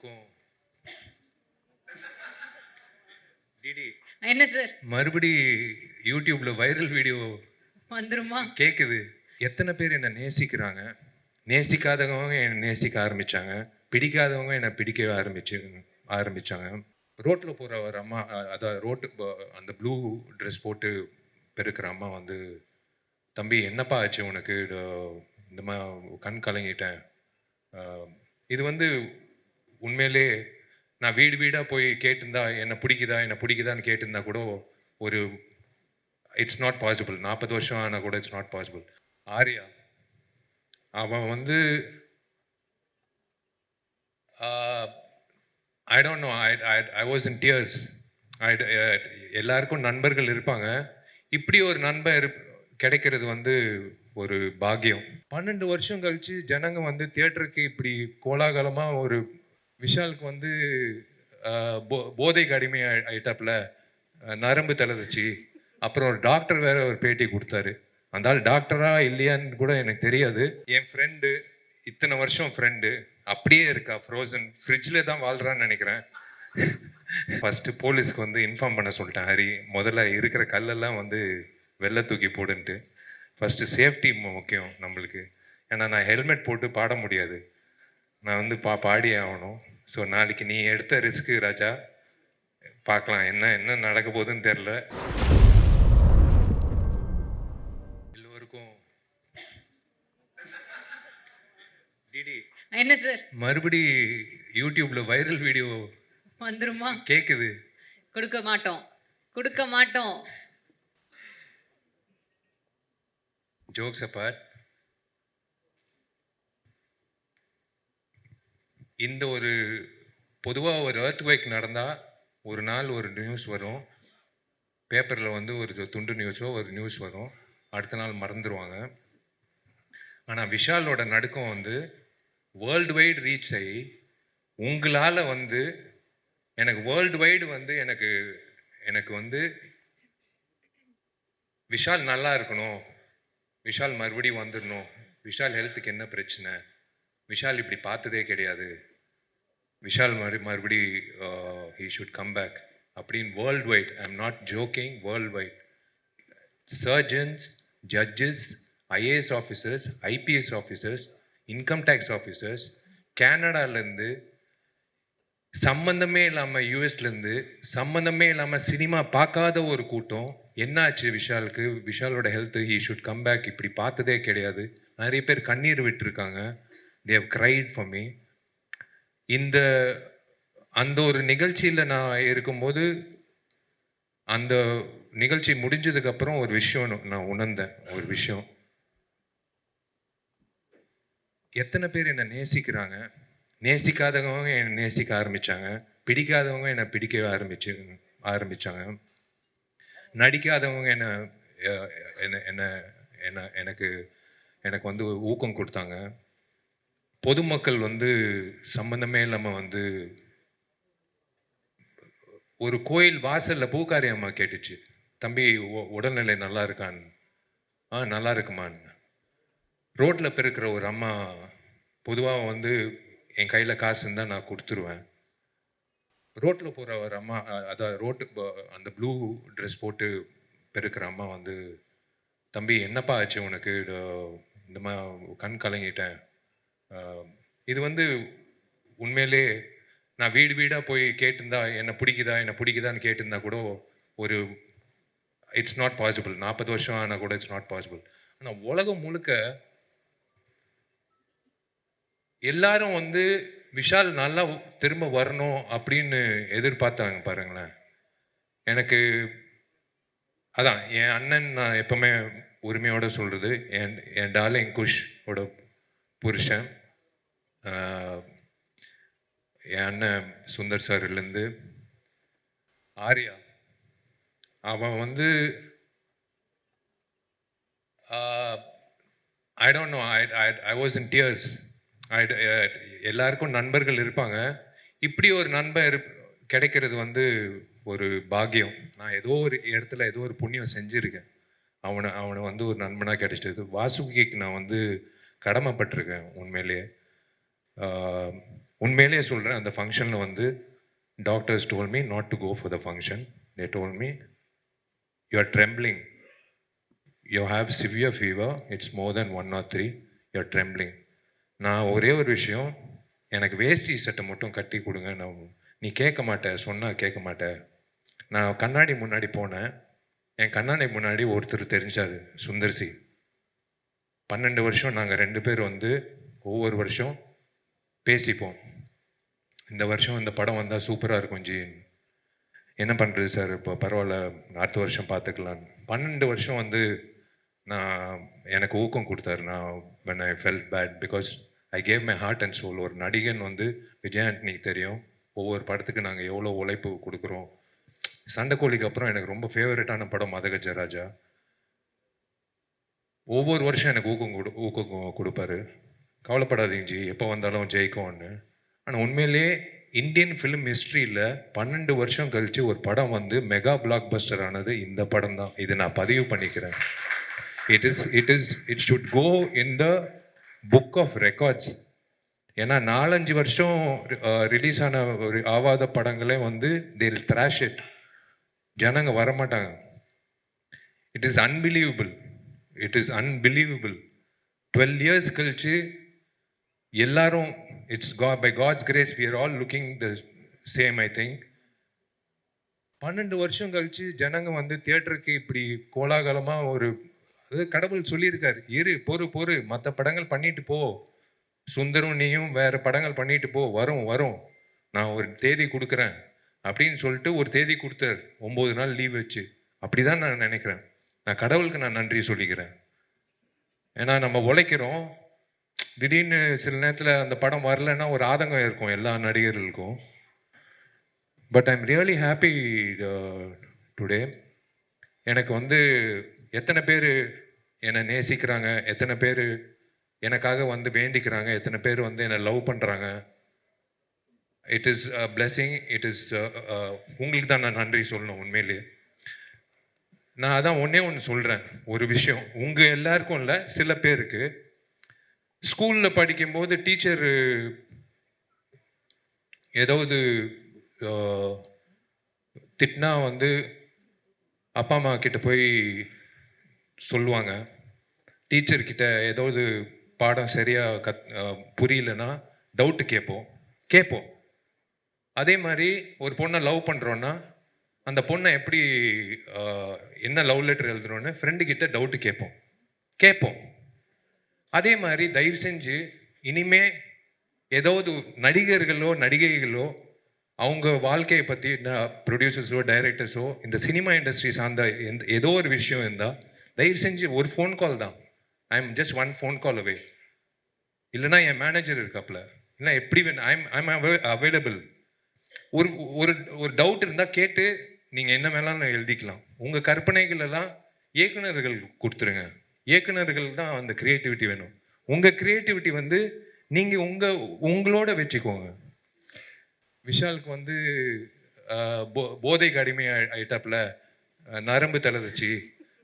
எல்லோருக்கும் டிடி என்ன சார் மறுபடி யூடியூப்ல வைரல் வீடியோ வந்துருமா? கேட்குது. எத்தனை பேர் என்னை நேசிக்கிறாங்க, நேசிக்காதவங்க என்னை நேசிக்க ஆரம்பித்தாங்க, பிடிக்காதவங்க என்னை பிடிக்க ஆரம்பித்தாங்க. ரோட்டில் போகிற ஒரு அம்மா, அதான் அந்த ப்ளூ ட்ரெஸ் போட்டு பெருக்கிற அம்மா வந்து, தம்பி என்னப்பா ஆச்சு உனக்கு, இந்த மாதிரி கண் கலங்கிட்டேன். இது வந்து உண்மையிலே நான் வீடு வீடாக போய் கேட்டிருந்தா என்னை பிடிக்குதான்னு கேட்டிருந்தா கூட ஒரு இட்ஸ் நாட் பாசிபிள். 40 வருஷம் ஆனால் கூட இட்ஸ் நாட் பாசிபிள். ஆர்யா அவன் வந்து I don't know, I was in tears. எல்லாருக்கும் நண்பர்கள் இருப்பாங்க, இப்படி ஒரு நண்பர் கிடைக்கிறது வந்து ஒரு பாக்கியம். 12 வருஷம் கழிச்சு ஜனங்க வந்து தியேட்டருக்கு இப்படி கோலாகலமாக ஒரு விஷாலுக்கு வந்து போதைக்கு அடிமை ஆயிட்டாப்புல, நரம்பு தளர்ச்சி. அப்புறம் ஒரு டாக்டர் வேற ஒரு பேட்டி கொடுத்தாரு. அந்த ஆள் டாக்டரா இல்லையான்னு கூட எனக்கு தெரியாது. என் ஃப்ரெண்டு, இத்தனை வருஷம் ஃப்ரெண்டு அப்படியே இருக்கா, ஃப்ரோசன் ஃப்ரிட்ஜில் தான் வாழ்கிறான்னு நினைக்கிறேன். ஃபஸ்ட்டு போலீஸ்க்கு வந்து இன்ஃபார்ம் பண்ண சொல்லிட்டேன். ஹரி, முதல்ல இருக்கிற கல்லெல்லாம் வந்து வெளில தூக்கி போடுன்ட்டு. ஃபஸ்ட்டு சேஃப்டி முக்கியம் நம்மளுக்கு. ஏன்னா நான் ஹெல்மெட் போட்டு பாட முடியாது, நான் வந்து பாடியே ஆகணும். ஸோ நாளைக்கு நீ எடுத்த ரிஸ்க்கு ராஜா, பார்க்கலாம் என்ன நடக்க போகுதுன்னு தெரில. எல்லோருக்கும் டிடி என்ன சார் மறுபடி யூடியூப்ல வைரல் வீடியோ வந்துருமா? கேட்குது. கொடுக்க மாட்டோம். ஜோக்ஸ் அப்பார்ட், இந்த ஒரு பொதுவாக ஒரு எர்த்குவேக் நடந்தால் ஒரு நாள் ஒரு நியூஸ் வரும், பேப்பரில் வந்து ஒரு துண்டு நியூஸோ ஒரு நியூஸ் வரும், அடுத்த நாள் மறந்துடுவாங்க. ஆனால் விஷாலோட நடுக்கம் வந்து வேர்ல்டு வைடு ரீச் ஆகி உங்களால் வந்து எனக்கு வேர்ல்டு வைடு வந்து எனக்கு வந்து விஷால் நல்லா இருக்கணும், விஷால் மறுபடியும் வந்துடணும், விஷால் ஹெல்த்துக்கு என்ன பிரச்சனை, விஷால் இப்படி பார்த்ததே கிடையாது, விஷால் மறுபடி ஹீ ஷுட் கம் பேக் அப்படின்னு world wide, I am not joking, world wide surgeons, judges, IAS officers, IPS officers, income tax officers, கேனடாலேருந்து சம்மந்தமே இல்லாமல், யூஎஸ்லேருந்து சம்மந்தமே இல்லாமல் சினிமா பார்க்காத ஒரு கூட்டம், என்னாச்சு விஷாலுக்கு, விஷாலோட health, he should come back இப்படி பார்த்ததே கிடையாது. நிறைய பேர் கண்ணீர் விட்டுருக்காங்க, they have cried for me. அந்த ஒரு நிகழ்ச்சியில் நான் இருக்கும்போது, அந்த நிகழ்ச்சி முடிஞ்சதுக்கப்புறம் ஒரு விஷயம் நான் உணர்ந்தேன். ஒரு விஷயம், எத்தனை பேர் என்னை நேசிக்கிறாங்க, நேசிக்காதவங்க என்னை நேசிக்க ஆரம்பித்தாங்க, பிடிக்காதவங்க என்னை பிடிக்க ஆரம்பித்தாங்க, நடிக்காதவங்க என்னை என்ன என்ன எனக்கு எனக்கு வந்து ஊக்கம் கொடுத்தாங்க. பொதுமக்கள் வந்து சம்மந்தமே இல்லாமல் வந்து ஒரு கோயில் வாசலில் பூக்காரி அம்மா கேட்டுச்சு, தம்பி உடல்நிலை நல்லா இருக்கான்னு. நல்லா இருக்குமான்னு. ரோட்டில் பெருக்கிற ஒரு அம்மா, பொதுவாக வந்து என் கையில் காசு இருந்தால் நான் கொடுத்துருவேன். ரோட்டில் போகிற ஒரு அம்மா, அதான் அந்த ப்ளூ ட்ரெஸ் போட்டு பெருக்கிற அம்மா வந்து, தம்பி என்னப்பா ஆச்சு உனக்கு, இந்த மாதிரி கண் கலங்கிட்டேன். இது வந்து உண்மையிலே நான் வீடு வீடாக போய் கேட்டிருந்தா என்னை பிடிக்குதான்னு கேட்டிருந்தா கூட ஒரு இட்ஸ் நாட் பாசிபிள். 40 வருஷம் ஆனால் கூட இட்ஸ் நாட் பாசிபிள். ஆனால் உலகம் முழுக்க எல்லாரும் வந்து விஷால் நல்லா திரும்ப வரணும் அப்படின்னு எதிர்பார்த்தாங்க பாருங்களேன். எனக்கு அதான் என் அண்ணன், நான் எப்பவுமே உரிமையோட சொல்கிறது, என் டார்லிங் குஷோட புருஷன், என் அண்ணன் சுந்தர் சார்லேருந்து ஆர்யா, அவன் வந்து I don't know, I was in tears. எல்லாருக்கும் நண்பர்கள் இருப்பாங்க, இப்படி ஒரு நண்பர் கிடைக்கிறது வந்து ஒரு பாக்கியம். நான் ஏதோ ஒரு இடத்துல ஏதோ ஒரு புண்ணியம் செஞ்சுருக்கேன், அவனை வந்து ஒரு நண்பனாக கிடைச்சது. வாசுகிக்கு நான் வந்து கடமைப்பட்டிருக்கேன் உண்மையிலேயே. உண்மையிலேயே சொல்கிறேன், அந்த ஃபங்க்ஷனில் வந்து doctors told me not to go for the function. They told me, you are trembling, you have severe fever, it's more than 103, you are trembling. நான் ஒரே ஒரு விஷயம், எனக்கு வேஷ்டி சட்டை மட்டும் கட்டி கொடுங்க, நான் நீ கேட்க மாட்டேன், சொன்னால் கேட்க மாட்டேன். நான் கண்ணாடி முன்னாடி போனேன், என் கண்ணாடி முன்னாடி ஒருத்தர் தெரிஞ்சார், சுந்தர்சி. 12 வருஷம் நாங்கள் 2 பேர் வந்து ஒவ்வொரு வருஷம் பேசிப்போம், இந்த வருஷம் இந்த படம் வந்தால் சூப்பராக இருக்கும் ஜி, என்ன பண்ணுறது சார், இப்போ பரவாயில்ல அடுத்த வருஷம் பார்த்துக்கலான்னு. 12 வருஷம் வந்து நான் எனக்கு ஊக்கம் கொடுத்தாரு. நான் when I felt bad because I gave my heart and soul. ஒரு நடிகன் வந்து விஜய் ஆண்டனிக்கு தெரியும் ஒவ்வொரு படத்துக்கு நாங்கள் எவ்வளோ உழைப்பு கொடுக்குறோம். சண்டைக்கோழிக்கு அப்புறம் எனக்கு ரொம்ப ஃபேவரட்டான படம் மதகஜராஜா. ஒவ்வொரு வருஷம் எனக்கு ஊக்கம் கொடுப்பாரு, கவலைப்படாதீங்க ஜி எப்போ வந்தாலும் ஜெயிக்கும்னு. ஆனால் உண்மையிலே இந்தியன் ஃபிலிம் ஹிஸ்ட்ரியில் 12 வருஷம் கழித்து ஒரு படம் வந்து மெகா பிளாக் பஸ்டர் ஆனது இந்த படம் தான். இது நான் பதிவு பண்ணிக்கிறேன். It should go in the book of records. ஏன்னா 4-5 வருஷம் ரிலீஸ் ஆன ஒரு ஆவாத படங்களே வந்து தேல் த்ராஷ் இட், ஜனங்க வரமாட்டாங்க. It is unbelievable, it is unbelievable. 12 years கழிச்சு எல்லாரும், it's by God's grace we are all looking the same. I think 12 வருஷம் கழிச்சு ஜனங்க வந்து தியேட்டருக்கு இப்படி கோலாகலமாக ஒரு, அது கடவுள் சொல்லியிருக்காரு, இரு பொறு மற்ற படங்கள் பண்ணிட்டு போ, சுந்தரும் நீயும் வேறு படங்கள் பண்ணிட்டு போ, வரும் நான் ஒரு தேதி கொடுக்குறேன் அப்படின்னு சொல்லிட்டு ஒரு தேதி கொடுத்தார், 9 நாள் லீவ் வச்சு. அப்படி தான் நான் நினைக்கிறேன். நான் கடவுளுக்கு நான் நன்றி சொல்லிக்கிறேன். ஏன்னா நம்ம உழைக்கிறோம், திடீர்னு சில நேரத்தில் அந்த படம் வரலைன்னா ஒரு ஆதங்கம் இருக்கும் எல்லா நடிகர்களுக்கும். But I am really happy today. எனக்கு வந்து எத்தனை பேர் என்னை நேசிக்கிறாங்க, எத்தனை பேர் எனக்காக வந்து வேண்டிக்கிறாங்க, எத்தனை பேர் வந்து என்னை லவ் பண்ணுறாங்க. It is a blessing. It is உங்களுக்கு தான் நான் நன்றி சொல்லணும் உண்மையிலேயே. நான் அதான் ஒன்று சொல்கிறேன், ஒரு விஷயம் உங்கள் எல்லாருக்கும் இல்லை, சில பேருக்கு ஸ்கூலில் படிக்கும்போது டீச்சர் ஏதாவது திட்டினா வந்து அப்பா அம்மா கிட்ட போய் சொல்லுவாங்க. டீச்சர்கிட்ட ஏதாவது பாடம் சரியாக புரியலன்னா டவுட்டு கேட்போம். அதே மாதிரி ஒரு பொண்ணை லவ் பண்ணுறோன்னா அந்த பொண்ணை எப்படி என்ன லவ் லெட்டர் எழுதுறோன்னு ஃப்ரெண்டுக்கிட்ட டவுட்டு கேட்போம். அதே மாதிரி தயவு செஞ்சு இனிமே ஏதாவது நடிகர்களோ நடிகைகளோ அவங்க வாழ்க்கையை பற்றி ப்ரொடியூசர்ஸோ டைரக்டர்ஸோ இந்த சினிமா இண்டஸ்ட்ரி சார்ந்த ஏதோ ஒரு விஷயம் இருந்தால் தயவு செஞ்சு ஒரு ஃபோன் கால் தான். I am just one phone call away. இல்லைனா என் மேனேஜர் இருக்காப்புல, இல்லை எப்படி ஐம் அவைலபிள். ஒரு ஒரு ஒரு டவுட் இருந்தால் கேட்டு நீங்கள் என்ன வேணாலும் எழுதிக்கலாம். உங்கள் கற்பனைகள் எல்லாம் இயக்குநர்கள் கொடுத்துருங்க. இயக்குநர்கள் தான் அந்த க்ரியேட்டிவிட்டி வேணும். உங்கள் க்ரியேட்டிவிட்டி வந்து நீங்கள் உங்களோட வச்சுக்கோங்க. விஷாலுக்கு வந்து போதைக்கு அடிமை ஆயிட்டாப்புல, நரம்பு தளர்ச்சி.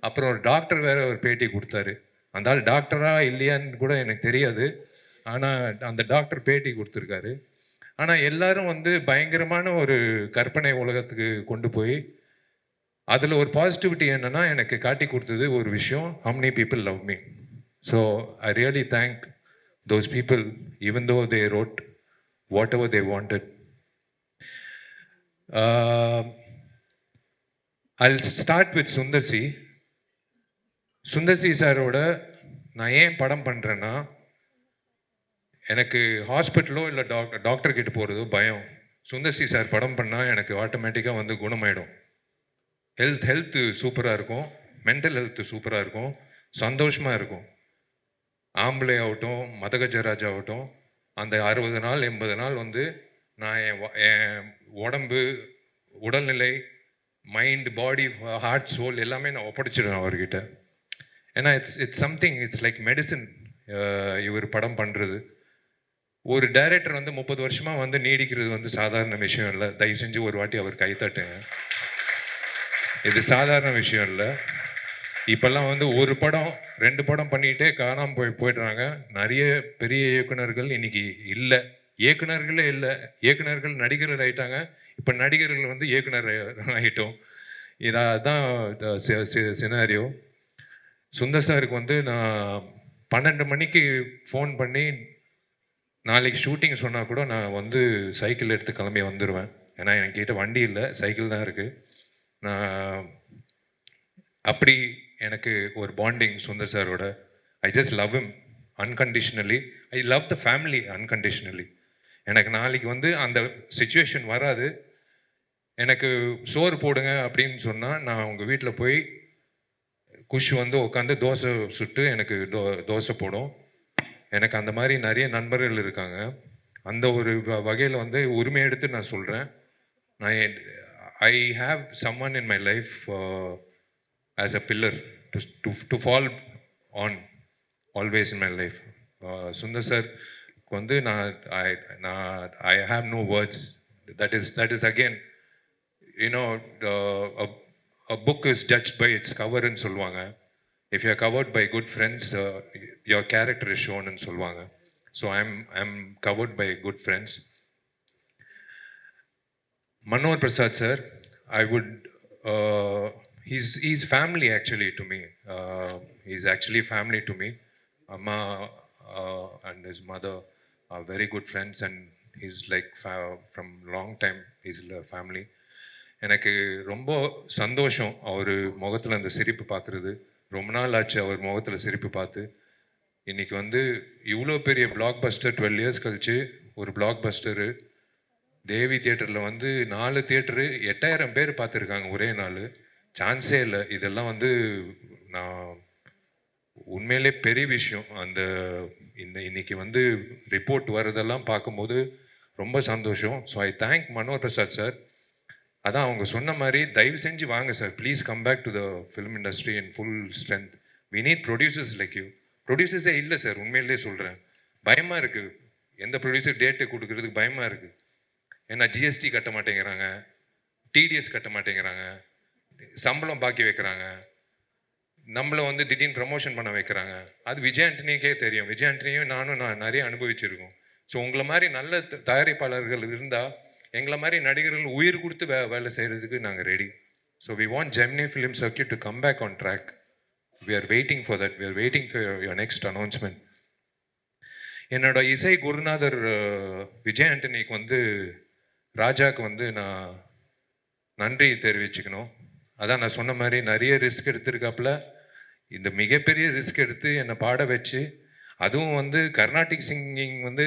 அப்புறம் ஒரு டாக்டர் வேற ஒரு பேட்டி கொடுத்தாரு. அந்த ஆள் டாக்டரா இல்லையான்னு கூட எனக்கு தெரியாது, ஆனால் அந்த டாக்டர் பேட்டி கொடுத்துருக்காரு. ஆனால் எல்லாரும் வந்து பயங்கரமான ஒரு கற்பனை உலகத்துக்கு கொண்டு போய் அதில் ஒரு பாசிட்டிவிட்டி என்னென்னா எனக்கு காட்டி கொடுத்தது ஒரு விஷயம், how many people love me. So I really thank those people even though they wrote whatever they wanted. I'll start with Sundar C. Sundar C சாரோட நான் ஏன் படம் பண்ணுறேன்னா, எனக்கு ஹாஸ்பிட்டலோ இல்லை டாக்டர்கிட்ட போகிறதோ பயம். சுந்தர்சி சார் படம் பண்ணால் எனக்கு ஆட்டோமேட்டிக்காக வந்து குணமாயிடும். ஹெல்த்து சூப்பராக இருக்கும், மென்டல் ஹெல்த்து சூப்பராக இருக்கும், சந்தோஷமாக இருக்கும். ஆம்பளை ஆகட்டும் மதகஜராஜ் ஆகட்டும், அந்த 60 நாள் 80 நாள் வந்து நான் என் உடம்பு உடல்நிலை மைண்ட் பாடி ஹார்ட் சோல் எல்லாமே நான் ஒப்படைச்சிடுவேன் அவர்கிட்ட. ஏன்னா it's something, it's like medicine. இவர் படம் பண்ணுறது, ஒரு டைரக்டர் வந்து 30 வருஷமாக வந்து நீடிக்கிறது வந்து சாதாரண விஷயம் இல்லை. தயவு செஞ்சு ஒரு வாட்டி அவர் கைத்தட்டுங்க. இது சாதாரண விஷயம் இல்லை. இப்போல்லாம் வந்து ஒரு படம் 2 படம் பண்ணிகிட்டே காணாமல் போயிடுறாங்க. நிறைய பெரிய இயக்குனர்கள் இன்னைக்கு இல்லை. இயக்குனர்களே இல்லை, இயக்குனர்கள் நடிகர்கள் ஆயிட்டாங்க. இப்போ நடிகர்கள் வந்து இயக்குனர் ஆகிட்டோம். இதான் சினாரியோ. சுந்தர் சாருக்கு வந்து நான் 12 மணிக்கு ஃபோன் பண்ணி நாளைக்கு ஷூட்டிங் சொன்னால் கூட நான் வந்து சைக்கிள் எடுத்து கிளம்பி வந்துடுவேன். ஏன்னா என்கிட்ட வண்டி இல்லை, சைக்கிள் தான் இருக்குது. நான் அப்படி எனக்கு ஒரு பாண்டிங் சுந்தர் சாரோட. I just love him unconditionally. I love the family unconditionally. எனக்கு நாளைக்கு வந்து அந்த சுச்சுவேஷன் வராது. எனக்கு சோறு போடுங்க அப்படின்னு சொன்னால் நான் உங்கள் வீட்டில் போய் குஷ் வந்து உட்காந்து தோசை சுட்டு எனக்கு தோசை போடும். எனக்கு அந்த மாதிரி நிறைய நண்பர்கள் இருக்காங்க. அந்த ஒரு வகையில் வந்து உரிமை எடுத்து நான் சொல்கிறேன். நான் I have summon in my life as a pillar to fall on always in my life. Sundar sir வந்து I have no words. That is again, you know, a book is judged by its cover ன்னு சொல்லுவாங்க. If you are covered by good friends, your character is shown ன்னு சொல்லுவாங்க. So I'm covered by good friends. Manohar Prasad sir, I would he's family actually to me. He's actually family to me. Amma and his mother are very good friends, and he's like from long time he's a family. எனக்கு ரொம்ப சந்தோஷம் அவர் முகத்தில் அந்த சிரிப்பு பார்க்குறது. ரொம்ப நாள் ஆச்சு அவர் முகத்தில் சிரிப்பு பார்த்து. இன்றைக்கி வந்து இவ்வளோ பெரிய பிளாக் பஸ்டர் 12 இயர்ஸ் கழிச்சு ஒரு பிளாக் பஸ்டரு தேவி தியேட்டரில் வந்து 4 தியேட்டரு 8000 பேர் பார்த்துருக்காங்க ஒரே நாள். சான்ஸே இல்லை. இதெல்லாம் வந்து நான் உண்மையிலே பெரிய விஷயம். இன்னைக்கு வந்து ரிப்போர்ட் வர்றதெல்லாம் பார்க்கும்போது ரொம்ப சந்தோஷம். So I thank Manohar Prasad sir. அதான் அவங்க சொன்ன மாதிரி தயவு செஞ்சு வாங்க sir, please come back to the film industry in full strength. We need producers like you. ப்ரொடியூசர்ஸே இல்லை சார், உண்மையிலே சொல்கிறேன். பயமாக இருக்குது, எந்த ப்ரொடியூசர் டேட்டு கொடுக்கறதுக்கு பயமாக இருக்குது. ஏன்னா ஜிஎஸ்டி கட்ட மாட்டேங்கிறாங்க, டிடிஎஸ் கட்ட மாட்டேங்கிறாங்க, சம்பளம் பாக்கி வைக்கிறாங்க, நம்மளை வந்து திடீர்னு ப்ரமோஷன் பண்ண வைக்கிறாங்க. அது விஜய் ஆண்டனிக்கே தெரியும். விஜய் ஆண்டனியும் நான் நிறைய அனுபவிச்சிருக்கோம். ஸோ உங்களை மாதிரி நல்ல தயாரிப்பாளர்கள் இருந்தால் எங்களை மாதிரி நடிகர்கள் உயிர் கொடுத்து வேலை செய்கிறதுக்கு நாங்கள் ready. So we want Gemini film circuit to come back on track. We are waiting for that. We are waiting for your next announcement. என்னோட இசை குருநாதர் விஜய் ஆண்டனிக்கு வந்து ராஜாவுக்கு வந்து நான் நன்றி தெரிவிச்சுக்கணும். அதான் நான் சொன்ன மாதிரி நிறைய ரிஸ்க் எடுத்திருக்காப்புல. இந்த மிகப்பெரிய ரிஸ்க் எடுத்து என்னை பாட வச்சு, அதுவும் வந்து கர்நாடிக் சிங்கிங் வந்து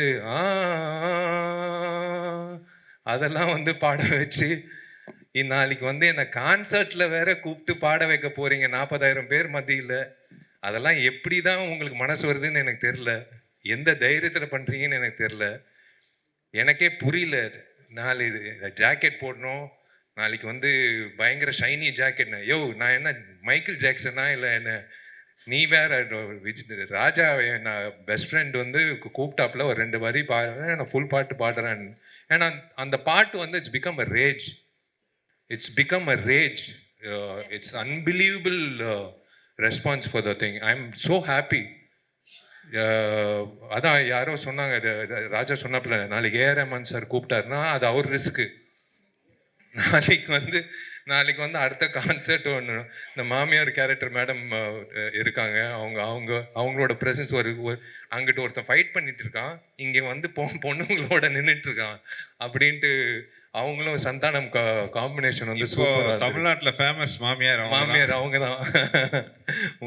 அதெல்லாம் வந்து பாட வச்சு, நாளைக்கு வந்து என்னை கான்சர்ட்டில் வேற கூப்பிட்டு பாட வைக்க போகிறீங்க 40,000 பேர் மத்தியில். அதெல்லாம் எப்படி தான் உங்களுக்கு மனசு வருதுன்னு எனக்கு தெரில. எந்த தைரியத்தில் பண்ணுறீங்கன்னு எனக்கு தெரில. எனக்கே புரியல. நாலு ஜாக்கெட் போடணும், நாளைக்கு வந்து பயங்கர ஷைனி ஜாக்கெட்னா, யோ நான் என்ன மைக்கேல் ஜாக்சனா இல்லை என்ன? நீ வேற ராஜா நான் பெஸ்ட் ஃப்ரெண்ட் வந்து கூப்பிட்டாப்புல ஒரு 2 வரி பாடுறேன், நான் ஃபுல் பாட்டு பாடுறேன். ஏன்னா அந்த பாட்டு வந்து it's become a rage. It's become a rage. It's unbelievable response for the thing. I am so happy. அதான் யாரோ சொன்னாங்க, ராஜா சொன்னாப்புல நாளைக்கு ஏஆர் ரஹ்மான் சார் கூப்பிட்டாருன்னா அது அவர் ரிஸ்க்கு. நாளைக்கு வந்து அடுத்த கான்சர்ட் ஒன்று, இந்த மாமியார் கேரக்டர் மேடம் இருக்காங்க, அவங்களோட ப்ரெசன்ஸ் ஒரு அங்கிட்டு ஒருத்தன் ஃபைட் பண்ணிட்டு இருக்கான், இங்கே வந்து பொண்ணுங்களோட நின்றுட்டு இருக்கான் அப்படின்ட்டு அவங்களும் சந்தானம் காம்பினேஷன் வந்து சூப்பராக. தமிழ்நாட்டில் ஃபேமஸ் மாமியார் அவங்க தான்.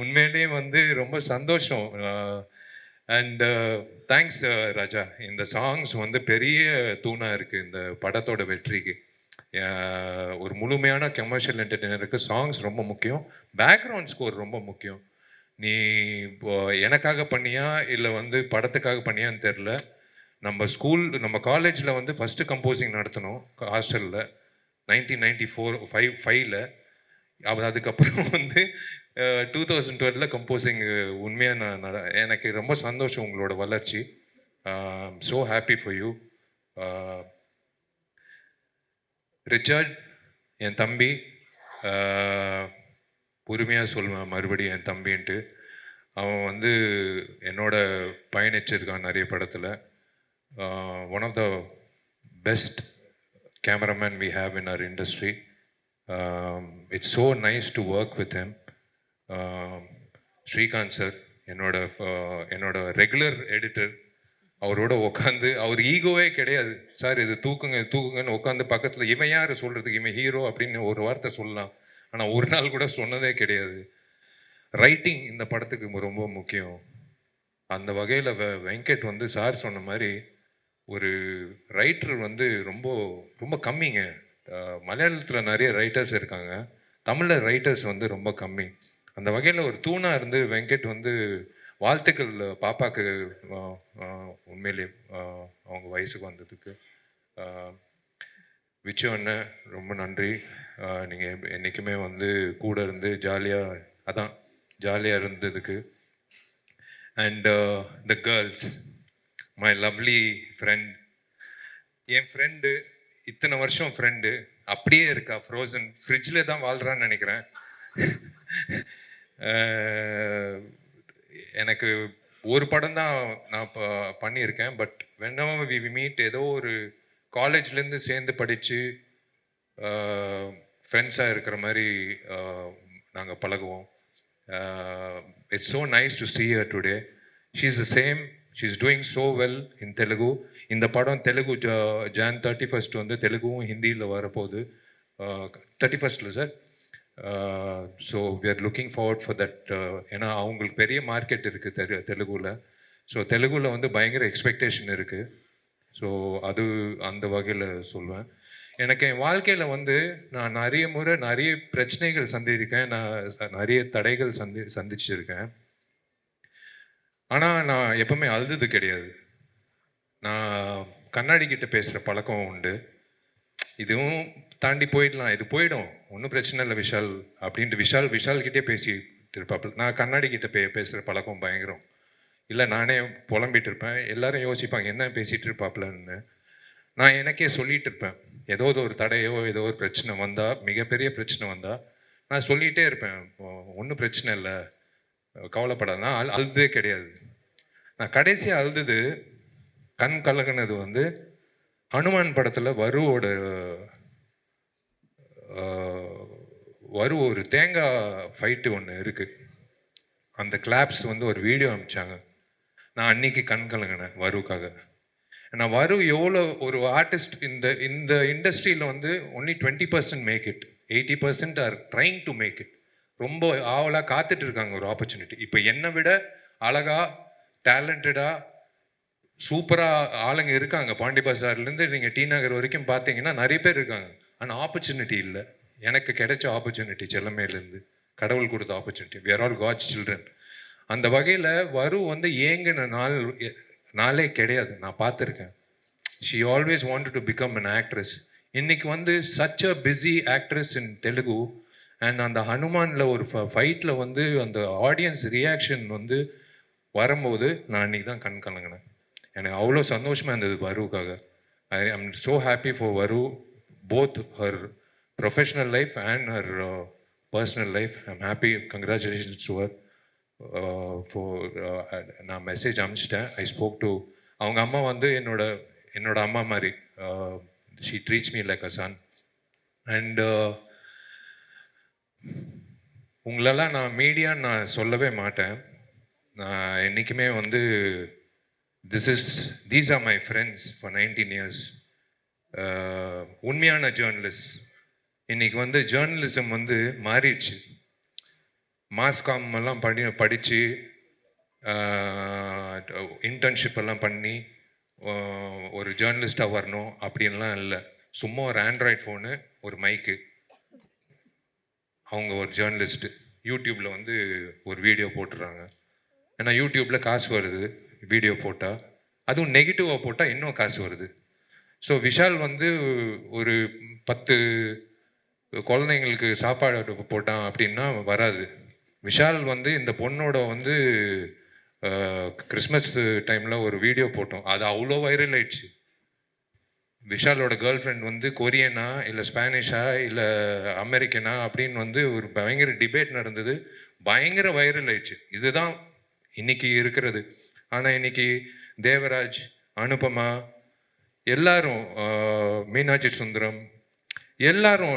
உண்மையிலேயே வந்து ரொம்ப சந்தோஷம். அண்ட் தேங்க்ஸ் ராஜா. இந்த சாங்ஸ் வந்து பெரிய தூணாக இருக்குது இந்த படத்தோட வெற்றிக்கு. ஒரு முழுமையான கமர்ஷியல் என்டர்டெய்னருக்கு சாங்ஸ் ரொம்ப முக்கியம், பேக்ரவுண்ட் ஸ்கோர் ரொம்ப முக்கியம். நீ எனக்காக பண்ணியா இல்லை வந்து படத்துக்காக பண்ணியான்னு தெரில. நம்ம காலேஜில் வந்து ஃபஸ்ட்டு கம்போசிங் நடத்தினோம் ஹாஸ்டலில் 1994-5 அதுக்கப்புறம் வந்து 2012 கம்போசிங். உண்மையாக எனக்கு ரொம்ப சந்தோஷம் உங்களோட வளர்ச்சி. So happy for you. Richard என் தம்பி, பொறுமையாக சொல்லுவேன் மறுபடியும் என் தம்பின்ட்டு. அவன் வந்து என்னோட பயணிச்சிருக்கான் நிறைய படத்தில். one of the best cameramen we have in our industry. It's so nice to work with him. Srikanth sir என்னோட ரெகுலர் எடிட்டர். அவரோட உட்காந்து, அவர் ஈகோவே கிடையாது. சார் இது தூக்குங்க தூக்குங்கன்னு உட்காந்து பக்கத்தில், இவன் யார் சொல்கிறதுக்கு, இவன் ஹீரோ அப்படின்னு ஒரு வார்த்தை சொல்லலாம். ஆனால் ஒரு நாள் கூட சொன்னதே கிடையாது. ரைட்டிங் இந்த படத்துக்கு ரொம்ப முக்கியம். அந்த வகையில் வெங்கட் வந்து சார் சொன்ன மாதிரி ஒரு ரைட்டர் வந்து ரொம்ப ரொம்ப கம்மிங்க. மலையாளத்தில் நிறைய ரைட்டர்ஸ் இருக்காங்க, தமிழில் ரைட்டர்ஸ் வந்து ரொம்ப கம்மி. அந்த வகையில் ஒரு தூணாக இருந்து வெங்கட் வந்து வாழ்த்துக்கள் பாப்பாவுக்கு. உண்மையிலே அவங்க வயசுக்கு வந்ததுக்கு விச்சு அண்ணன் ரொம்ப நன்றி. நீங்கள் என்றைக்குமே வந்து கூட இருந்து ஜாலியாக இருந்ததுக்கு. And the girls, my lovely friend. N friend, இத்தனை வருஷம் ஃப்ரெண்டு அப்படியே இருக்கா, ஃப்ரோசன் ஃப்ரிட்ஜில் தான் வாழ்கிறான்னு நினைக்கிறேன். எனக்கு ஒரு படம் தான் நான் பண்ணியிருக்கேன். பட் whenever we meet, ஏதோ ஒரு காலேஜ்லேருந்து சேர்ந்து படித்து ஃப்ரெண்ட்ஸாக இருக்கிற மாதிரி நாங்கள் பழகுவோம். It's so nice to see her today. She is the same. She is doing so well in Telugu. இந்த படம் தெலுங்கு Jan 31st வந்து தெலுங்கும் ஹிந்தியில் வரப்போகுது. 31st sir. So we are looking forward for that. ஏன்னா அவங்களுக்கு பெரிய மார்க்கெட் இருக்குது தெலுங்குல. ஸோ தெலுங்குல வந்து பயங்கர எக்ஸ்பெக்டேஷன் இருக்குது. ஸோ அது அந்த வகையில் சொல்லுவேன். எனக்கு என் வாழ்க்கையில் வந்து நான் நிறைய முறை நிறைய பிரச்சனைகள் சந்திருக்கேன், நான் நிறைய தடைகள் சந்திச்சிருக்கேன். ஆனால் நான் எப்பவுமே அழுது கிடையாது. நான் கண்ணாடி கிட்ட பேசுகிற பழக்கம் உண்டு. இதுவும் தாண்டி போயிடலாம், இது போயிடும், ஒன்றும் பிரச்சனை இல்லை விஷால் அப்படின்ட்டு விஷால்கிட்டே பேசிட்டு இருப்பாப்புல. நான் கண்ணாடி கிட்ட பேசுகிற பழக்கம் பயங்கரம். இல்லை நானே புலம்பிட்டு இருப்பேன், எல்லாரும் யோசிப்பாங்க என்ன பேசிகிட்டு இருப்பாப்புலன்னு. நான் எனக்கே சொல்லிகிட்டு இருப்பேன். ஏதோ ஒரு தடையோ ஏதோ ஒரு பிரச்சனை வந்தால், மிகப்பெரிய பிரச்சனை வந்தால் நான் சொல்லிகிட்டே இருப்பேன், ஒன்றும் பிரச்சனை இல்லை, கவலைப்படாத. நான் அழுதே கிடையாது. நான் கடைசியாக அழுது கண் கலங்கினது வந்து ஹனுமான் படத்தில் ஒரு தேங்காய் ஃபைட்டு ஒன்று இருக்குது. அந்த கிளாப்ஸ் வந்து ஒரு வீடியோ அனுப்பிச்சாங்க. நான் அன்னைக்கு கண் கலங்கினேன் வருவுக்காக. நான் வரு எவ்வளோ ஒரு ஆர்டிஸ்ட் இந்த இண்டஸ்ட்ரியில் வந்து only 20% make it, 80% are trying to make it. ரொம்ப ஆவலாக காத்துட்டு இருக்காங்க ஒரு ஆப்பர்ச்சுனிட்டி. இப்போ என்னை விட அழகாக டேலண்டடாக சூப்பராக ஆளுங்க இருக்காங்க. பாண்டி பஜார்லேருந்து நீங்கள் டி நகர் வரைக்கும் பார்த்தீங்கன்னா நிறைய பேர் இருக்காங்க. ஆனால் ஆப்பர்ச்சுனிட்டி இல்லை. எனக்கு கிடைச்ச ஆப்பர்ச்சுனிட்டி செல்லமேலேருந்து கடவுள் கொடுத்த opportunity. we are all God's children. அந்த வகையில் வரு வந்து ஏங்கின நாளே கிடையாது, நான் பார்த்துருக்கேன். she always wanted to become an actress. இன்னைக்கு வந்து such a busy actress in Telugu. And அந்த ஹனுமானில் ஒரு ஃபைட்டில் வந்து அந்த ஆடியன்ஸ் ரியாக்ஷன் வந்து வரும்போது நான் அன்றைக்கி தான் கண் கலங்கினேன். எனக்கு அவ்வளோ சந்தோஷமாக இருந்தது வருவுக்காக. I am so happy for Varu, both her professional life and her personal life. I am happy. Congratulations to her நான் மெசேஜ் அனுப்பிச்சிட்டேன். ஐ ஸ்போக் டு அவங்க அம்மா வந்து என்னோட அம்மா மாதிரி. She treats me like a son. And உங்களெல்லாம் நான் மீடியான்னு நான் சொல்லவே மாட்டேன். நான் என்றைக்குமே வந்து these are my friends for 19 years. உண்மையான ஜேர்னலிஸ்ட். இன்றைக்கி வந்து ஜேர்னலிசம் வந்து மாறிடுச்சு. மாஸ்காம் எல்லாம் படித்து இன்டர்ன்ஷிப் எல்லாம் பண்ணி ஒரு ஜேர்னலிஸ்டாக வரணும் அப்படின்லாம் இல்லை. சும்மா ஒரு ஆண்ட்ராய்ட் ஃபோனு, ஒரு மைக்கு, அவங்க ஒரு ஜேர்னலிஸ்ட்டு. யூடியூப்பில் வந்து ஒரு வீடியோ போட்டுடுறாங்க. ஏன்னா யூடியூப்பில் காசு வருது வீடியோ போட்டால், அதுவும் நெகட்டிவாக போட்டால் இன்னும் காசு வருது. ஸோ விஷால் வந்து ஒரு 10 குழந்தைங்களுக்கு சாப்பாடு போட்டான் அப்படின்னா வராது. விஷால் வந்து இந்த பொண்ணோட வந்து கிறிஸ்மஸ் டைமில் ஒரு வீடியோ போட்டோம், அது அவ்வளோ வைரல் ஆயிடுச்சு. விஷாலோட கேர்ள் ஃப்ரெண்ட் வந்து கொரியனா இல்லை ஸ்பானிஷா இல்லை அமெரிக்கனா அப்படின்னு வந்து ஒரு பயங்கர டிபேட் நடந்தது, பயங்கர வைரல் ஆயிடுச்சு. இதுதான் இன்னைக்கு இருக்கிறது. ஆனால் இன்னைக்கு தேவராஜ், அனுபமா, எல்லாரும் மீனாட்சி சுந்தரம், எல்லாரும்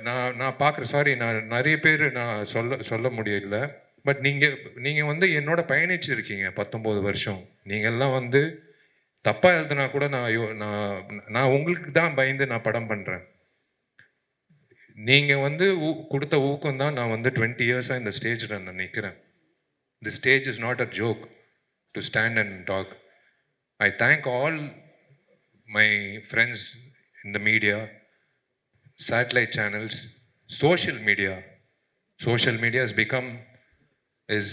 நான் நான் பார்க்குற சாரி நான் நிறைய பேர் நான் சொல்ல முடியல. பட் நீங்கள் வந்து என்னோட பயணிச்சிருக்கீங்க 19 வருஷம். நீங்கள்லாம் வந்து தப்பாக எழுதுனா கூட நான் நான் உங்களுக்கு தான் பயந்து நான் படம் பண்ணுறேன். நீங்கள் வந்து கொடுத்த ஊக்கம் தான் நான் வந்து 20 இயர்ஸாக இந்த ஸ்டேஜில் நான் நிற்கிறேன். The stage is not a joke to stand and talk. I thank all my friends in the media, satellite channels, social media. Social media has become is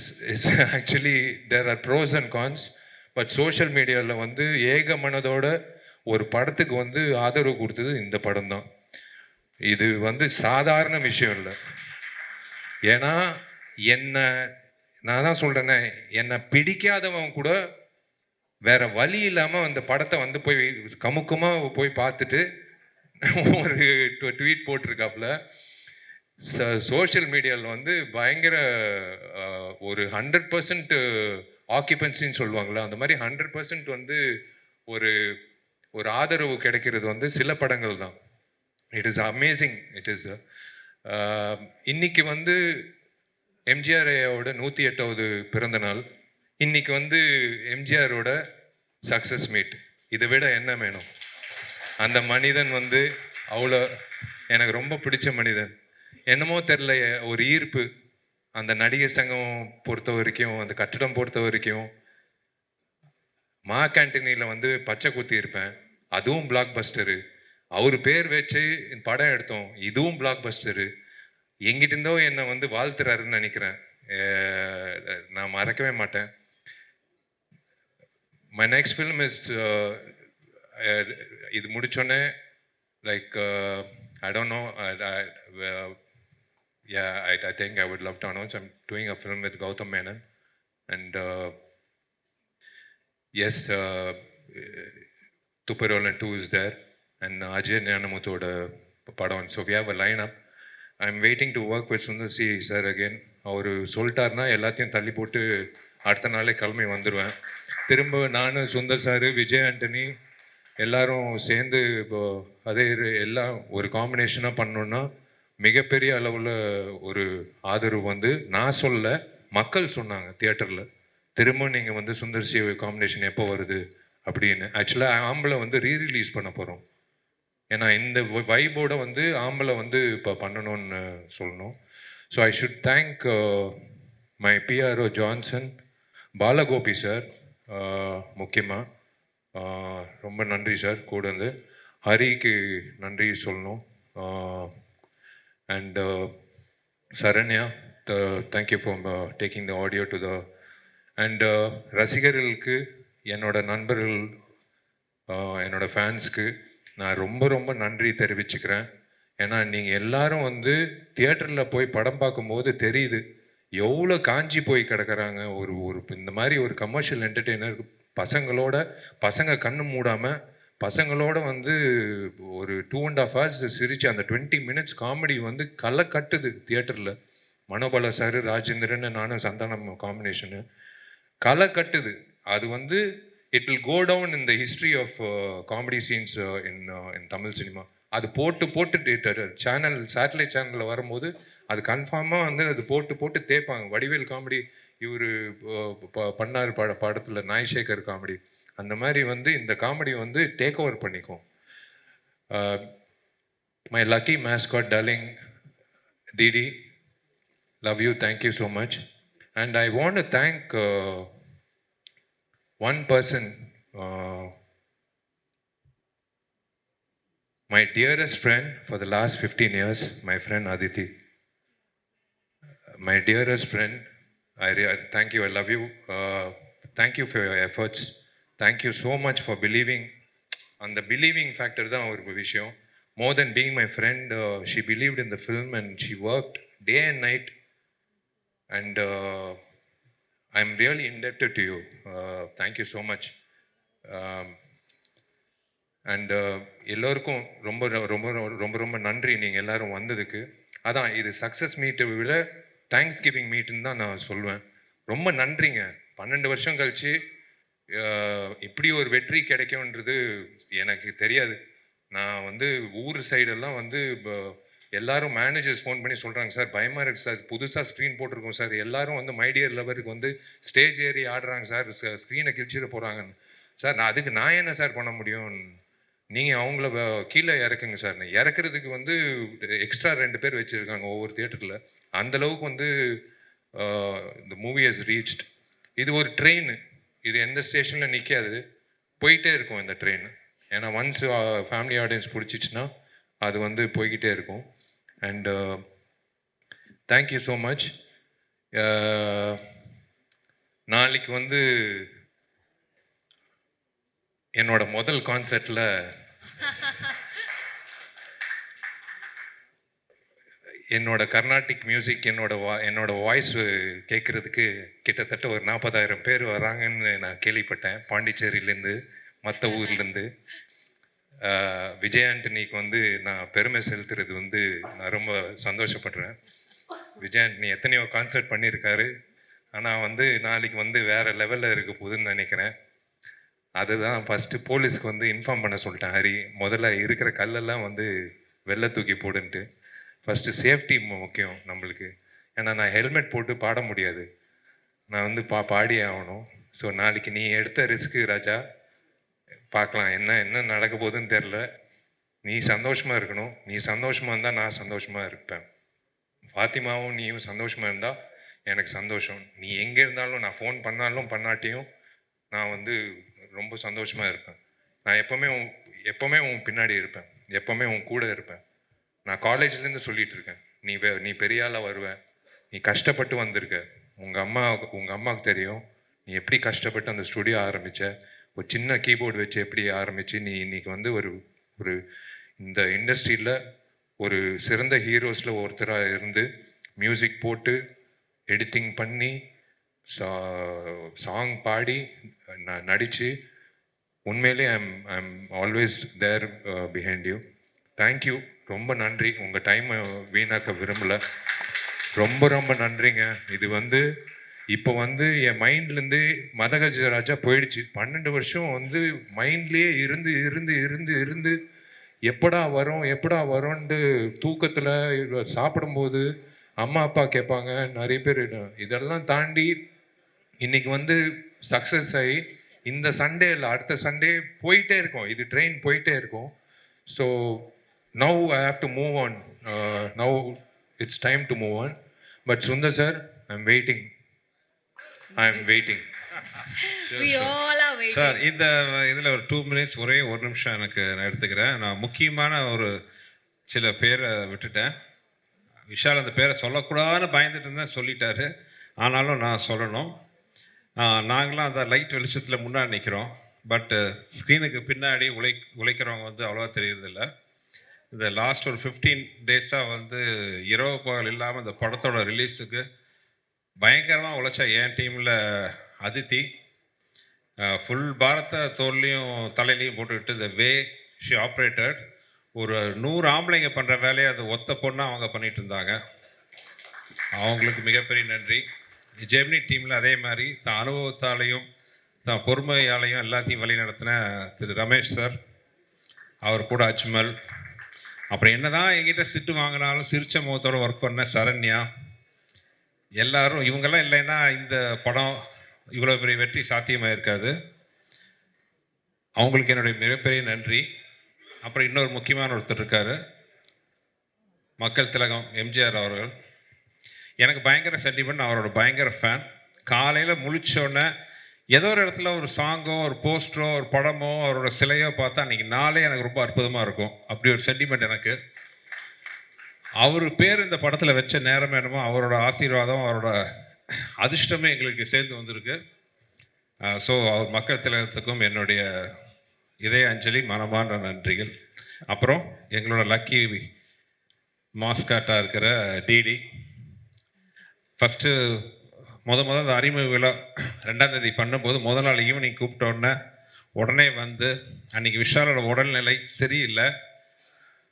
actually there are pros and cons, but social மீடியாவில் வந்து ஏக மனதோட ஒரு படத்துக்கு வந்து ஆதரவு கொடுத்தது இந்த படம் தான். இது வந்து சாதாரண விஷயம் இல்லை. ஏன்னா நான் தான் சொல்கிறேன்னே, என்னை பிடிக்காதவன் கூட வேற வழி இல்லாமல் அந்த படத்தை வந்து போய் கமுக்கமாக போய் பார்த்துட்டு ஒரு ட்வீட் போட்டிருக்காப்புல. சோஷியல் மீடியாவில் வந்து பயங்கர ஒரு 100% ஆக்கியபன்சின்னு சொல்லுவாங்களா, அந்த மாதிரி 100% வந்து ஒரு ஒரு ஆதரவு கிடைக்கிறது வந்து சில படங்கள் தான். It is amazing. It is இன்னைக்கு வந்து எம்ஜிஆர் ஐயாவோட 108வது பிறந்த நாள். இன்னைக்கு வந்து எம்ஜிஆரோட சக்ஸஸ் மீட். இதை விட என்ன வேணும்? அந்த மனிதன் வந்து அவ்வளோ எனக்கு ரொம்ப பிடிச்ச மனிதன். என்னமோ தெரில, ஒரு ஈர்ப்பு. அந்த நடிகர் சங்கம் பொறுத்த வரைக்கும், அந்த கட்டடம் பொறுத்த வரைக்கும், மா கேண்டீனில் வந்து பச்சை குத்தி இருப்பேன், அதுவும் பிளாக் பஸ்டரு. அவர் பேர் வச்சு படம் எடுத்தோம், இதுவும் பிளாக் பஸ்டரு. எங்கிட்டிருந்தோ என்னை வந்து வாழ்த்துறாருன்னு நினைக்கிறேன். நான் மறக்கவே மாட்டேன். மை நெக்ஸ்ட் ஃபில்ம் இஸ் இது முடிச்சோன்னே like I don't know. I think I would love to announce I'm doing a film with Gautam Menon, and yes, Tupperwala 2 is there, and Ajay Nyanamuthoda padam. So we have a lineup. I'm waiting to work with Sundar C sir again. அவர் சொல்லிட்டாருன்னா எல்லாத்தையும் தள்ளி போட்டு அடுத்த நாளே கிளம்பி வந்துடுவேன். திரும்ப நான், சுந்தர் சார், விஜய் ஆண்டனி எல்லாரும் சேர்ந்து இப்போ அதே எல்லாம் ஒரு காம்பினேஷனாக பண்ணோன்னா மிகப்பெரிய அளவில் ஒரு ஆதரவு வந்து நான் சொல்ல, மக்கள் சொன்னாங்க தியேட்டரில். திரும்ப நீங்கள் வந்து சுந்தர் சி காம்பினேஷன் எப்போ வருது அப்படின்னு. ஆக்சுவலாக ஆம்பளை வந்து ரீரிலீஸ் பண்ண போகிறோம். ஏன்னா இந்த வைபோட வந்து ஆம்பளை வந்து இப்போ பண்ணணும்னு சொல்லணும். So I should thank my PRO Johnson, Balagopi sir முக்கியமாக. ரொம்ப நன்றி சார். கூட வந்து ஹரிக்கு நன்றி சொல்லணும். And Saranya, thank you for taking the audio to the. And ரசிகர்களுக்கு, என்னோட நண்பர்கள், என்னோட ஃபேன்ஸ்க்கு நான் ரொம்ப ரொம்ப நன்றி தெரிவிச்சுக்கிறேன். ஏன்னா நீங்கள் எல்லாரும் வந்து தியேட்டரில் போய் படம் பார்க்கும்போது தெரியுது எவ்வளோ காஞ்சி போய் கிடக்கிறாங்க. ஒரு இந்த மாதிரி ஒரு கமர்ஷியல் என்டர்டெய்னர் பசங்க கண்ணு மூடாமல் பசங்களோட வந்து ஒரு 2.5 hours சிரித்து அந்த 20 minutes காமெடி வந்து களை கட்டுது தியேட்டரில். மனோபல சார், ராஜேந்திரன், நானும் சந்தானம் காம்பினேஷனு களை கட்டுது. அது வந்து it will go down in the history of comedy scenes in Tamil cinema. அது போட்டு சேனல், சேட்டலைட் சேனலில் வரும்போது அது கன்ஃபார்மாக வந்து அது போட்டு தேய்ப்பாங்க. வடிவேல் காமெடி இவர் பண்ணார் படத்தில், நாய்சேகர் காமெடி. அந்த மாதிரி வந்து இந்த காமெடி வந்து டேக் ஓவர் பண்ணிக்கும். My lucky mascot darling DD, love you, thank you so much. And I want to thank one person, my dearest friend for the last 15 years, my friend Aditi. My dearest friend, I thank you, I love you. Thank you for your efforts. Thank you so much for believing. And the believing factor தான் ஒரு விஷயம். More than being my friend, she believed in the film and she worked day and night. And I'm really indebted to you. Thank you so much. And எல்லோருக்கும் ரொம்ப ரொம்ப ரொம்ப ரொம்ப நன்றி நீங்கள் எல்லோரும் வந்ததுக்கு. அதான் இது சக்ஸஸ் மீட்டை விட தேங்க்ஸ் கிவிங் மீட்டுன்னு தான் நான் சொல்லுவேன். ரொம்ப நன்றிங்க. 12 வருஷம் கழித்து இப்படி ஒரு வெற்றி கிடைக்கும்ன்றது எனக்கு தெரியாது. நான் வந்து ஊர் சைடெல்லாம் வந்து எல்லாரும் மேனேஜர்ஸ் ஃபோன் பண்ணி சொல்கிறாங்க, சார் பயமாக இருக்குது சார், புதுசாக ஸ்க்ரீன் போட்டிருக்கோம் சார், எல்லாரும் வந்து மை டியர் லவருக்கு வந்து ஸ்டேஜ் ஏறி ஆடுறாங்க சார், ஸ்க்ரீனை கிழிச்சிட போகிறாங்கன்னு. சார் நான் என்ன சார் பண்ண முடியும்? நீங்கள் அவங்கள கீழே இறக்குங்க சார். இறக்குறதுக்கு வந்து எக்ஸ்ட்ரா 2 பேர் வச்சுருக்காங்க ஒவ்வொரு தியேட்டரில். அந்தளவுக்கு வந்து இந்த மூவி ஹஸ் ரீச்ட். இது ஒரு ட்ரெயின், இது எந்த ஸ்டேஷனில் நிற்காது, போயிட்டே இருக்கும் இந்த ட்ரெயின். ஏன்னா ஒன்ஸ் ஃபேமிலி ஆடியன்ஸ் பிடிச்சிச்சின்னா அது வந்து போய்கிட்டே இருக்கும். And thank you so much. நாளைக்கு வந்து என்னோட முதல் கான்சர்ட்டில் என்னோட கர்நாடிக் மியூசிக், என்னோட வாய்ஸ் கேட்குறதுக்கு கிட்டத்தட்ட ஒரு 40,000 பேர் வராங்கன்னு நான் கேள்விப்பட்டேன், பாண்டிச்சேரியிலேருந்து மற்ற ஊர்லேருந்து. விஜய் ஆண்டனிக்கு வந்து நான் பெருமை செலுத்துறது வந்து நான் ரொம்ப சந்தோஷப்படுறேன். விஜய் ஆண்டனி எத்தனையோ கான்சர்ட் பண்ணியிருக்காரு, ஆனால் வந்து நாளைக்கு வந்து வேறு லெவலில் இருக்க போகுதுன்னு நினைக்கிறேன். அதுதான் ஃபஸ்ட்டு போலீஸ்க்கு வந்து இன்ஃபார்ம் பண்ண சொல்லிட்டேன். ஹரி, முதல்ல இருக்கிற கல்லெல்லாம் வந்து வெளில தூக்கி போடுன்ட்டு. ஃபஸ்ட்டு சேஃப்டி முக்கியம் நம்மளுக்கு. ஏன்னா நான் ஹெல்மெட் போட்டு பாட முடியாது, நான் வந்து பாடியே ஆகணும். ஸோ நாளைக்கு நீ எடுத்த ரிஸ்க்கு ராஜா, பார்க்கலாம் என்ன நடக்க போகுதுன்னு தெரில. நீ சந்தோஷமாக இருக்கணும், நீ சந்தோஷமாக இருந்தால் நான் சந்தோஷமாக இருப்பேன். ஃபாத்திமாவும் நீயும் சந்தோஷமாக இருந்தால் எனக்கு சந்தோஷம். நீ எங்கே இருந்தாலும், நான் ஃபோன் பண்ணாலும் பண்ணாட்டியும் நான் வந்து ரொம்ப சந்தோஷமாக இருப்பேன். நான் எப்போவுமே உன் பின்னாடி இருப்பேன், எப்போவுமே உன் கூட இருப்பேன். நான் காலேஜ்லேருந்து சொல்லிகிட்டு இருக்கேன், நீ பெரிய ஆளாக வருவேன். நீ கஷ்டப்பட்டு வந்திருக்க, உங்கள் அம்மாவுக்கு தெரியும் நீ எப்படி கஷ்டப்பட்டு அந்த ஸ்டுடியோ ஆரம்பித்த. ஒரு சின்ன கீபோர்டு வச்சு எப்படி ஆரம்பித்து நீ இன்றைக்கி வந்து ஒரு இந்த இண்டஸ்ட்ரியில் ஒரு சிறந்த ஹீரோஸில் ஒருத்தராக இருந்து மியூசிக் போட்டு எடிட்டிங் பண்ணி சாங் பாடி நடித்து, உண்மையிலே I'm always there behind you. Thank you, ரொம்ப நன்றி. உங்கள் டைமை வீணாக்க விரும்பலை, ரொம்ப ரொம்ப நன்றிங்க. இது வந்து இப்போ வந்து என் மைண்ட்லேருந்து மதகஜராஜா போயிடுச்சு. 12 வருஷம் வந்து மைண்ட்லேயே இருந்து இருந்து இருந்து இருந்து எப்படா வரோன்ட்டு தூக்கத்தில் சாப்பிடும்போது அம்மா அப்பா கேட்பாங்க, நிறைய பேர். இதெல்லாம் தாண்டி இன்றைக்கி வந்து சக்ஸஸ் ஆகி இந்த சண்டே இல்லை அடுத்த சண்டே போயிட்டே இருக்கும், இது ட்ரெயின் போயிட்டே இருக்கும். So now I have to move on, now it's time to move on. But Sundar sir, I am waiting. We all are waiting. Sir, இந்த இதில் ஒரு 2 minutes, ஒரே ஒரு நிமிஷம் எனக்கு நான் எடுத்துக்கிறேன். நான் முக்கியமான ஒரு சில பேரை விட்டுட்டேன். விஷால் அந்த பேரை சொல்லக்கூடாதுன்னு பயந்துட்டு இருந்தேன், சொல்லிட்டாரு. ஆனாலும் நான் சொல்லணும். நாங்களாம் அந்த லைட் வெளிச்சத்தில் முன்னாடி நிற்கிறோம், பட்டு ஸ்க்ரீனுக்கு பின்னாடி உழைக்கிறவங்க வந்து அவ்வளோவா தெரியறதில்ல. இந்த லாஸ்ட் ஒரு 15 டேஸாக வந்து இரவு பகல் இல்லாமல் இந்த படத்தோட ரிலீஸுக்கு பயங்கரமாக உழைச்சா என் டீமில் அதித்தி ஃபுல் பாரத்தை தோல்லையும் தலையிலையும் போட்டுக்கிட்டு இந்த வே ஷி ஆப்ரேட்டட் ஒரு 100 ஆம்பளைங்க பண்ணுற வேலையை அதை ஒத்த பொண்ணாக அவங்க பண்ணிகிட்டு இருந்தாங்க. அவங்களுக்கு மிகப்பெரிய நன்றி. ஜெமினி டீமில் அதே மாதிரி தான் அனுபவத்தாலையும் தான் பொறுமையாலையும் எல்லாத்தையும் வழி நடத்தின திரு ரமேஷ் சார், அவர் கூட அஜ்மல், அப்புறம் என்ன தான் என்கிட்ட சிட்டு வாங்கினாலும் சிரிச்ச முகத்தோடு ஒர்க் பண்ண சரண்யா, எல்லாரும் இவங்கெல்லாம் இல்லைன்னா இந்த படம் இவ்வளோ பெரிய வெற்றி சாத்தியமாக இருக்காது. அவங்களுக்கு என்னுடைய மிகப்பெரிய நன்றி. அப்புறம் இன்னொரு முக்கியமான ஒருத்தர் இருக்கார், மக்கள் திலகம் எம்ஜிஆர் அவர்கள். எனக்கு பயங்கர சென்டிமெண்ட், அவரோட பயங்கர ஃபேன். காலையில் முழிச்சோடனே ஏதோ ஒரு இடத்துல ஒரு சாங்கோ ஒரு போஸ்டரோ ஒரு படமோ அவரோட சிலையோ பார்த்தா அன்றைக்கி நாளே எனக்கு ரொம்ப அற்புதமாக இருக்கும். அப்படி ஒரு சென்டிமெண்ட் எனக்கு. அவர் பேர் இந்த படத்தில் வச்ச நேரம் என்னமோ அவரோட ஆசீர்வாதம் அவரோட அதிர்ஷ்டமே எங்களுக்கு சேர்ந்து வந்திருக்கு. ஸோ அவர் மக்கள் திலகத்துக்கும் என்னுடைய இதய அஞ்சலி, மனமான நன்றிகள். அப்புறம் எங்களோட லக்கி மாஸ்காட்டாக இருக்கிற டிடி, ஃபஸ்ட்டு அந்த அறிமுக விழா 2ஆம் தேதி பண்ணும்போது முதல் நாள் ஈவினிங் கூப்பிட்டோன்னே உடனே வந்து, அன்றைக்கி விஷாலோட உடல்நிலை சரியில்லை,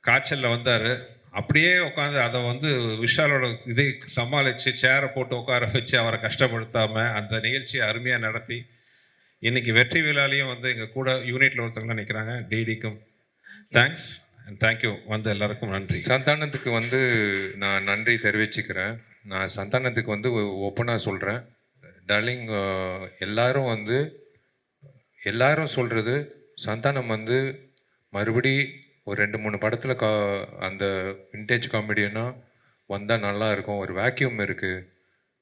காய்ச்சலில் வந்தார். அப்படியே உட்காந்து அதை வந்து விஷாலோட இதை சமாளித்து சேரை போட்டு உட்கார வச்சு அவரை கஷ்டப்படுத்தாமல் அந்த நிகழ்ச்சியை அருமையாக நடத்தி இன்னைக்கு வெற்றி விழாலையும் வந்து எங்கள் கூட யூனிட்டில் ஒருத்தவங்களாம் நிற்கிறாங்க. டிடிக்கும் தேங்க்ஸ் அண்ட் தேங்க்யூ. வந்த எல்லாருக்கும் நன்றி. சந்தானத்துக்கு வந்து நான் நன்றி தெரிவிச்சுக்கிறேன். நான் சந்தானத்துக்கு வந்து ஓப்பனாக சொல்கிறேன். டார்லிங், எல்லாரும் சொல்கிறது சந்தானம் வந்து மறுபடி ஒரு 2-3 படத்தில் அந்த விண்டேஜ் காமெடியனா வந்தால் நல்லா இருக்கும், ஒரு வேக்யூம் இருக்குது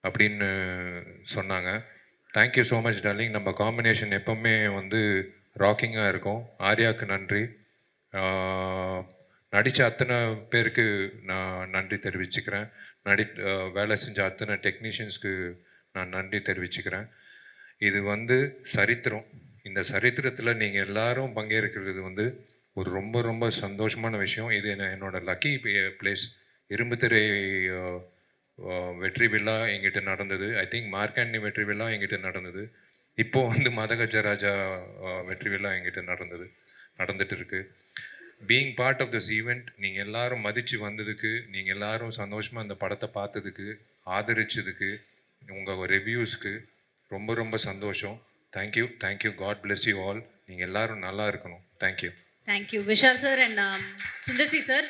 அப்படின்னு சொன்னாங்க. Thank you so much darling. நம்ம காம்பினேஷன் எப்போவுமே வந்து ராக்கிங்காக இருக்கும். ஆர்யாவுக்கு நன்றி. நடித்த அத்தனை பேருக்கு நான் நன்றி தெரிவிச்சுக்கிறேன். வேலை செஞ்ச அத்தனை டெக்னீஷியன்ஸ்க்கு நான் நன்றி தெரிவிச்சுக்கிறேன். இது வந்து சரித்திரம். இந்த சரித்திரத்தில் நீங்கள் எல்லாரும் பங்கேற்கிறது வந்து ஒரு ரொம்ப ரொம்ப சந்தோஷமான விஷயம். இது என்னோட லக்கி பிளேஸ். இரும்புத்திரை வெற்றி விழா எங்கிட்ட நடந்தது. ஐ திங்க் மார்க்காண்டி வெற்றி விழா எங்கிட்ட நடந்தது. இப்போது வந்து மதகஜராஜா வெற்றி விழா எங்கிட்ட நடந்துட்டு இருக்கு. Being part of this event, நீங்கள் எல்லாரும் மதித்து வந்ததுக்கு, நீங்கள் எல்லாரும் சந்தோஷமாக அந்த படத்தை பார்த்ததுக்கு, ஆதரிச்சதுக்கு, உங்கள் ரிவ்யூஸ்க்கு ரொம்ப ரொம்ப சந்தோஷம். Thank you. God bless you all. நீங்கள் எல்லாரும் நல்லா இருக்கணும். Thank you. Thank you, Vishal sir and Sundar C sir.